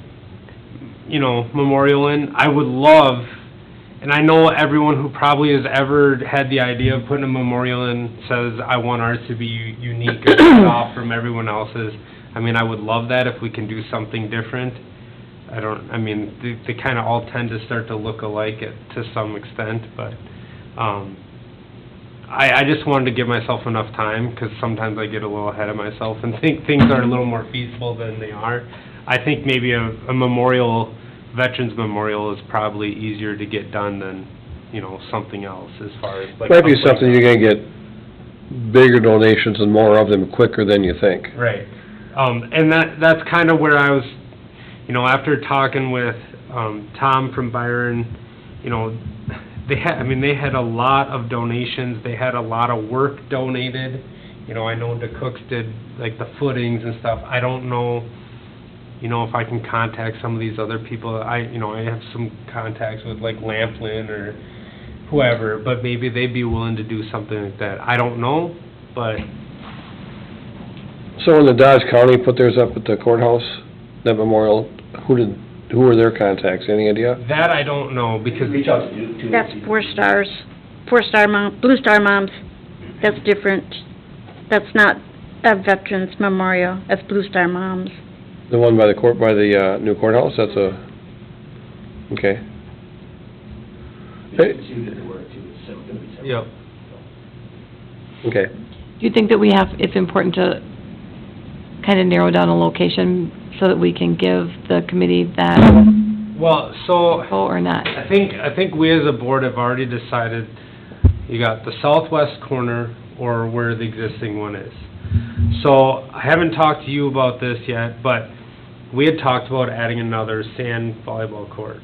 memorial in. I would love, and I know everyone who probably has ever had the idea of putting a memorial in says, I want ours to be unique or cut off from everyone else's. I mean, I would love that if we can do something different. They kind of all tend to start to look alike to some extent, but, I just wanted to give myself enough time, because sometimes I get a little ahead of myself and think things are a little more feasible than they are. I think maybe a veterans memorial is probably easier to get done than, something else as far as like. Might be something you're gonna get bigger donations and more of them quicker than you think. Right. And that's kind of where I was, after talking with, Tom from Byron, they had a lot of donations, they had a lot of work donated. I know the Cooks did, like, the footings and stuff. I don't know, if I can contact some of these other people. I have some contacts with, like, Lamplin or whoever, but maybe they'd be willing to do something like that. I don't know, but... So when the Dodge County put theirs up at the courthouse, that memorial, who were their contacts, any idea? That I don't know, because... Reach out to you. That's 4 stars, 4-star mom, Blue Star Moms. That's different. That's not a Veterans Memorial, that's Blue Star Moms. The one by the new courthouse, that's okay. Hey. Yep. Okay. Do you think that it's important to kind of narrow down a location so that we can give the committee that Well, so... info or not? I think we as a board have already decided, you got the southwest corner or where the existing one is. So, I haven't talked to you about this yet, but we had talked about adding another sand volleyball court.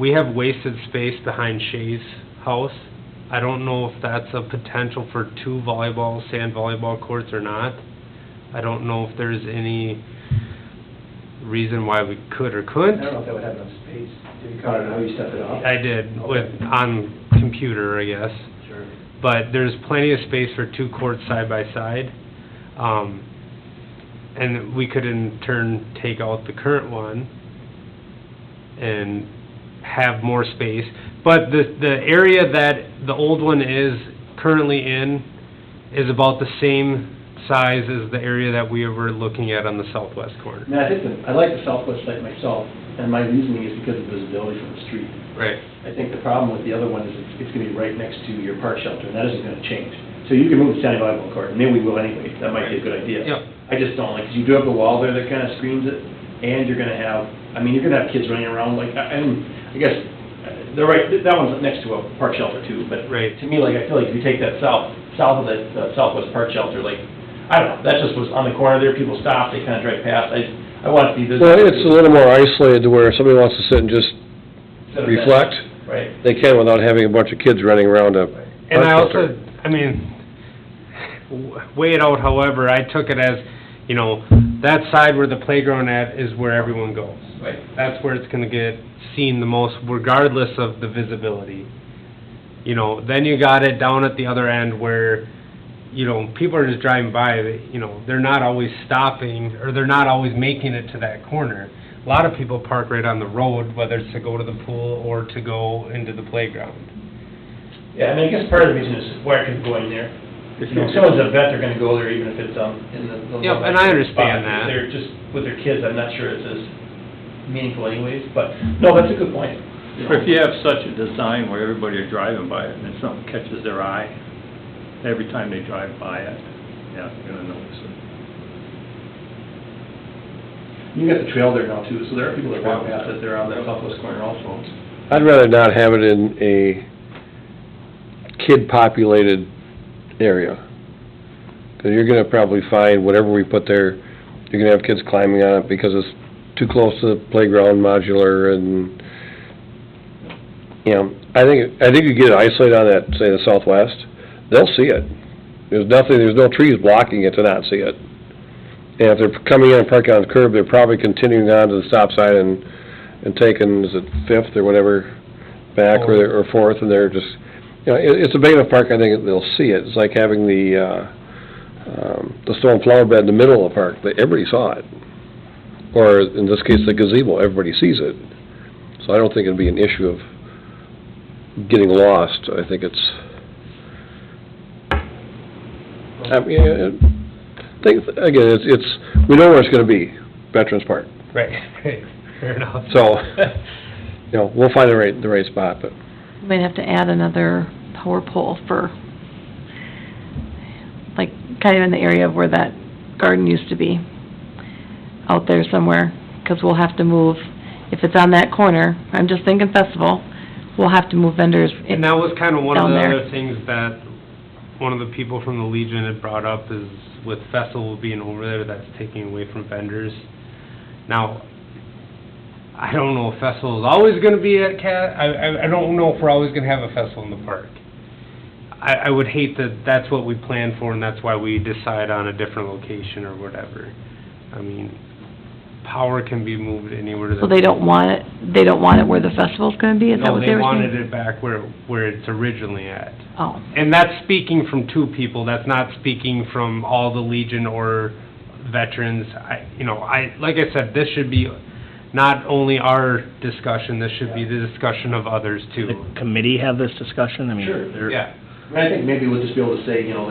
We have wasted space behind Shay's house. I don't know if that's a potential for 2 volleyball, sand volleyball courts or not. I don't know if there's any reason why we could or I couldn't. don't know if that would have enough space. Did you count it, how you set it up? I did, on computer, I guess. Sure. But there's plenty of space for 2 courts side by side. And we could in turn take out the current one and have more space. But the area that the old one is currently in is about the same size as the area that we were looking at on the southwest corner. I mean, I think I like the southwest site myself, and my reasoning is because of visibility from the street. Right. I think the problem with the other one is it's gonna be right next to your park shelter, and that isn't gonna change. So you can move the Sandy volleyball court, and maybe we will anyway, that might be a good idea. Yep. I just don't like, 'cause you do have the wall there that kinda screens it, and you're gonna have, I mean, you're gonna have kids running around, like, I guess, they're right, that one's next to a park shelter too, but Right. to me, like, I feel like if you take that south of that southwest park shelter, like, I don't know, that just was on the corner there, people stop, they kinda drive past, I want it to be visible. Well, it's a little more isolated to where if somebody wants to sit and just Instead of that- reflect, Right. they can without having a bunch of kids running around a And I park also, shelter. I mean, weigh it out however, I took it as, you know, that side where the playground at is where everyone goes. Right. That's where it's gonna get seen the most, regardless of the visibility. You know, then you got it down at the other end where, you know, people are just driving by, you know, they're not always stopping, or they're not always making it to that corner. A lot of people park right on the road, whether it's to go to the pool or to go into the playground. Yeah, I mean, I guess part of the reason is why are people going there? You know, if someone's a vet, they're gonna go there even if it's, in the. Yep, and I understand spot. that. If they're just with their kids, I'm not sure it's as meaningful anyways, but, no, that's a good point. know. Or if you have such a design where everybody are driving by it and then something catches their eye, every time they drive by it, yeah, you're gonna notice it. You got the trail there now too, so there are people that walk past it there on that southwest corner also. I'd rather not have it in a kid-populated area. Because you're gonna probably find whatever we put there, you're gonna have kids climbing on it because it's too close to the playground modular and, you know, I think you get it isolated on that, say, the southwest, they'll see it. There's no trees blocking it to not see it. And if they're coming in and parking on the curb, they're probably continuing on to the stop sign and taking, is it Fifth or whatever, back or Fourth, and they're just, you know, it's a big enough park, I think they'll see it. It's like having the stone flower bed in the middle of the park, everybody saw it. Or in this case, the gazebo, everybody sees it. So I don't think it'd be an issue of getting lost. I think it's, I mean, again, it's, we know where it's gonna be, Veterans Park. Right, right, fair enough. So, you know, we'll find the right spot, but. We might have to add another power pole for, like, kind of in the area of where that garden used to be, out there somewhere, because we'll have to move, if it's on that corner, I'm just thinking festival, we'll have to move vendors. And that was kind of one of down the there. other things that one of the people from the Legion had brought up is with festival being over there, that's taking away from vendors. Now, I don't know if festival is always gonna be at I don't know if we're always gonna have a festival in the park. I would hate that that's what we planned for and that's why we decide on a different location or whatever. I mean, power can be moved anywhere that. So they don't want it where the festival's gonna be, is that No, what they they were wanted saying? it back where it's originally at. Oh, And that's speaking from two people, that's not speaking from all the Legion or veterans. Like I said, this should be not only our discussion, this should be the discussion of others too. The committee have this discussion? I mean, Sure. they're- Yeah. I mean, I think maybe we'll just be able to say, you know,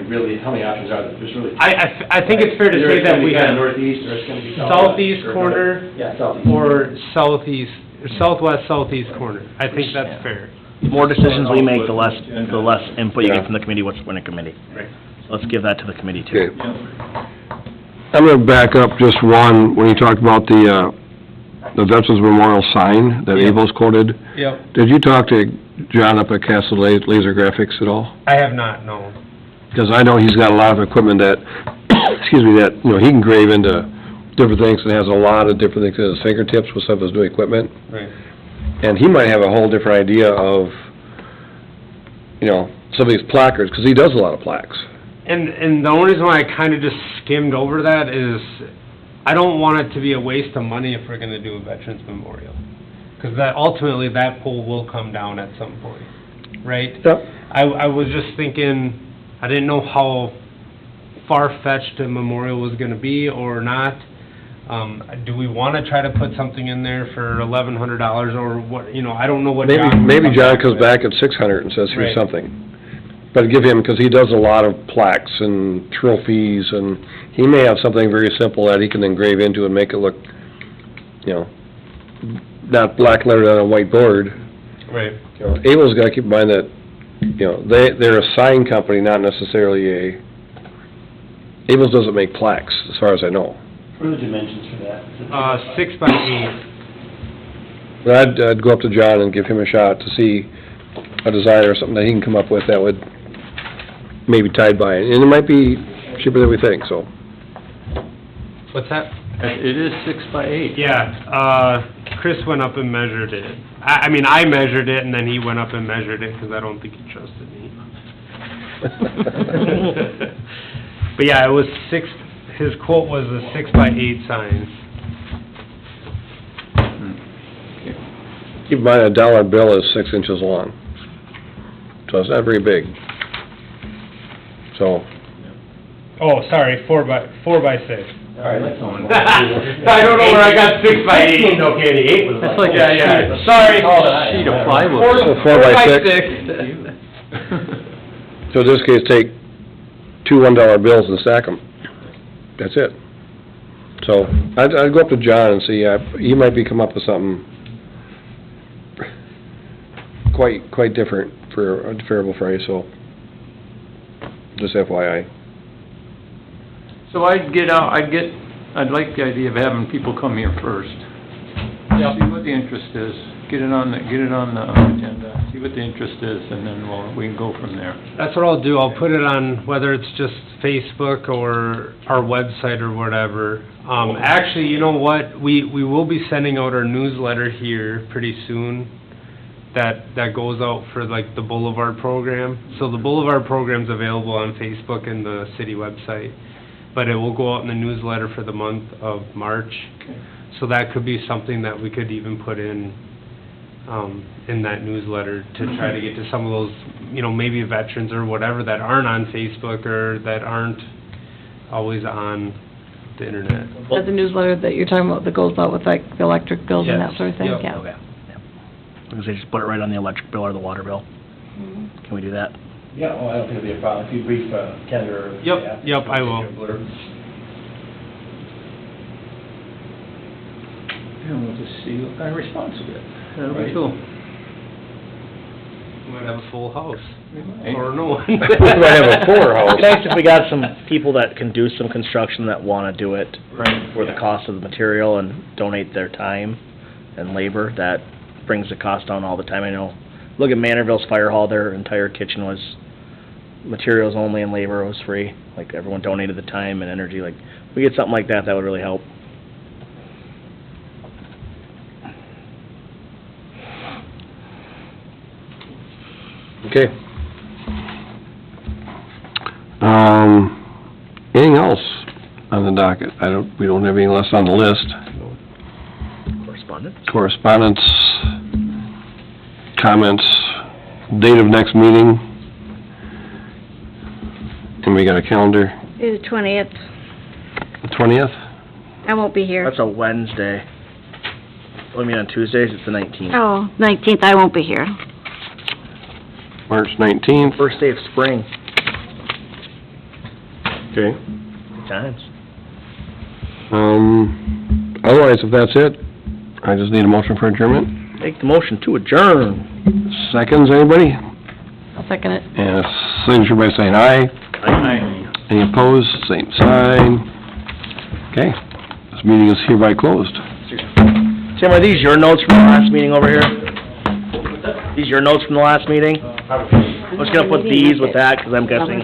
really, how many options are there? There's really. I think it's fair to Either say it's that gonna we be kinda have northeast, or it's gonna be southwest. southeast or corner Yeah, southeast. or southeast, or southwest corner. I think that's fair. The more decisions we make, the less input you get from the committee, what's in the committee. Right. So let's give that to the committee too. Okay. I'm gonna back up just one, when you talked about the Veterans Memorial sign that Yeah. Abel's quoted. Yep. Did you talk to John up at Castle Laser Graphics at all? I have not, no. Because I know he's got a lot of equipment that, excuse me, that, you know, he can grave into different things and has a lot of different things at his fingertips with some of his new equipment. Right. And he might have a whole different idea of some of these placards, because he does a lot of plaques. And the only reason why I kinda just skimmed over that is, I don't want it to be a waste of money if we're gonna do a Veterans Memorial. 'Cause that, ultimately, that pole will come down at some point, right? Yep. I was just thinking, I didn't know how far-fetched a memorial was gonna be or not. Do we wanna try to put something in there for $1,100 or what, I don't know what John... Maybe John comes back at 600 and says, here's Right. something. But give him, because he does a lot of plaques and trophies, and he may have something very simple that he can engrave into and make it look, not black lettered on a white board. Right. Abel's gotta keep in mind that, they're a sign company, not necessarily Abel's doesn't make plaques, as far as I know. What are the dimensions for that? 6 by 8. But I'd go up to John and give him a shot to see a design or something that he can come up with that would maybe tide by, and it might be cheaper than we think, so. What's that? It is 6 by 8. Yeah, Chris went up and measured it. I mean, I measured it, and then he went up and measured it, because I don't think he trusted me. But yeah, it was his quote was a 6 by 8 sign. Keep in mind, a dollar bill is 6 inches long, so it's not very big. So, Oh, sorry, 4 by 6. All right, that's on. I don't know where I got 6 by 8. Okay, the 8 was... That's like Yeah. Sorry. Sheet of plywood. So 4 by 6. So in this case, take 2 $1 bills and stack them. That's it. So, I'd go up to John and see, he might be come up with something quite different for a favorable price, so, just FYI. So I'd like the idea of having people come here first. See what the interest is, get it on the agenda, see what the interest is, and then we can go from there. That's what I'll do. I'll put it on, whether it's just Facebook or our website or whatever. Actually, you know what? We will be sending out our newsletter here pretty soon that goes out for like the Boulevard program. So the Boulevard program's available on Facebook and the city website, but it will go out in the newsletter for the month of March. So that could be something that we could even put in that newsletter to try to get to some of those, maybe veterans or whatever that aren't on Facebook or that aren't always on the internet. That's the newsletter that you're talking about that goes out with like the electric bills and that Yes. sort of thing, Yep. yeah. Okay, yeah. Because they just put it right on the electric bill or the water bill. Can we do that? Yeah, well, I don't think it'll be a problem. If you brief Ken or... Yep, I will. And we'll just see what kind of response we get. That'll be Right. cool. We might have a full house, We might. or no one. We might have a fuller house. It'd be nice if we got some people that can do some construction that wanna do it Right. for the cost of the material and donate their time and labor. That brings the cost down all the time. I know, look at Manorville's fire hall, their entire kitchen was materials only and labor was free. Like, everyone donated the time and energy. Like, if we get something like that, that would really help. Okay. Anything else on the docket? We don't have anything less on the list. Correspondence? Correspondence, comments, date of next meeting. And we got a calendar, The 20th, the 20th? I won't be here. That's a Wednesday. What do you mean on Tuesdays? It's the 19th. Oh, 19th, I won't be here. March 19th. First day of spring. Okay. Good times. Otherwise, if that's it, I just need a motion for adjournment. Make the motion to adjourn. Seconds, anybody? I'll second it. And a signature by saying aye. Aye. Any opposed, same sign. Okay, this meeting is hereby closed. Tim, are these your notes from the last meeting over here? These your notes from the last meeting? I'm just gonna put these with that, 'cause I'm guessing